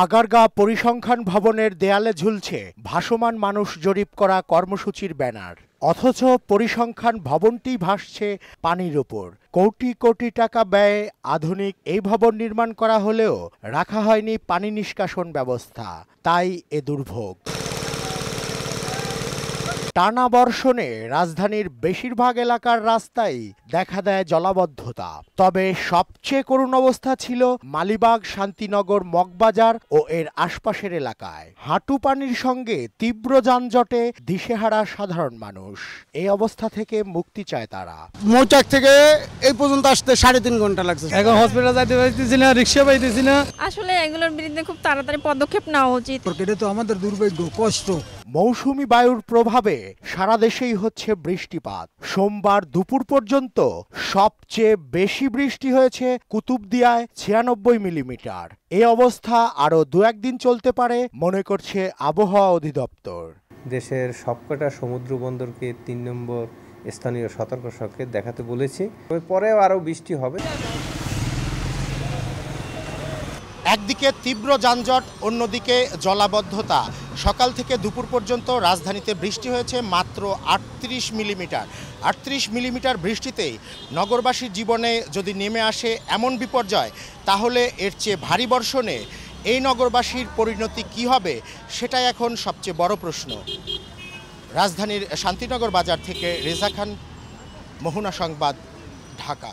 আগারগাঁ পরিসংখ্যান ভবনের দেয়ালে ঝুলছে ভাসমান মানুষ জরিপ করা কর্মসূচির ব্যানার, অথচ পরিসংখ্যান ভবনটি ভাসছে পানির ওপর। কোটি কোটি টাকা ব্যয়ে আধুনিক এই ভবন নির্মাণ করা হলেও রাখা হয়নি পানি নিষ্কাশন ব্যবস্থা, তাই এ দুর্ভোগ। টানা বর্ষণে রাজধানীর বেশিরভাগ এলাকার রাস্তায় দেখা দেয় জলাবদ্ধতা। তবে সবচেয়ে করুণ অবস্থা ছিল মালিবাগ, শান্তিনগর, মগবাজার ও এর আশপাশের এলাকায়। হাঁটু পানির সঙ্গে তীব্র যানজটে দিশেহারা সাধারণ মানুষ। এই অবস্থা থেকে মুক্তি চায় তারা। মৌচাক থেকে এই পর্যন্ত আসতে 3.5 ঘন্টা লাগছে। এখন হসপিটাল যাইতে পারতেছি না, রিক্সা পাইতেছি না। আসলে এগুলোর বিরুদ্ধে খুব তাড়াতাড়ি পদক্ষেপ নেওয়া উচিত। এটা তো আমাদের দুর্ভাগ্য, কষ্ট। মৌসুমি বায়ুর প্রভাবে সারা দেশেই হচ্ছে বৃষ্টিপাত। সোমবার দুপুর পর্যন্ত সবচেয়ে বেশি বৃষ্টি হয়েছে কুতুবদিয়ায় 96 মিলিমিটার। এই অবস্থা আরও 2-1 দিন চলতে পারে মনে করছে আবহাওয়া অধিদপ্তর। দেশের সবকটা সমুদ্র বন্দরকে 3 নম্বর স্থানীয় সতর্ক সংকেত দেখাতে বলেছি। পরেও আরও বৃষ্টি হবে। একদিকে তীব্র যানজট, অন্যদিকে জলাবদ্ধতা। সকাল থেকে দুপুর পর্যন্ত রাজধানীতে বৃষ্টি হয়েছে মাত্র 38 মিলিমিটার। 38 মিলিমিটার বৃষ্টিতেই নগরবাসীর জীবনে যদি নেমে আসে এমন বিপর্যয়, তাহলে এর চেয়ে ভারী বর্ষণে এই নগরবাসীর পরিণতি কী হবে, সেটাই এখন সবচেয়ে বড় প্রশ্ন। রাজধানীর শান্তিনগর বাজার থেকে রেজা খান, মোহনা সংবাদ, ঢাকা।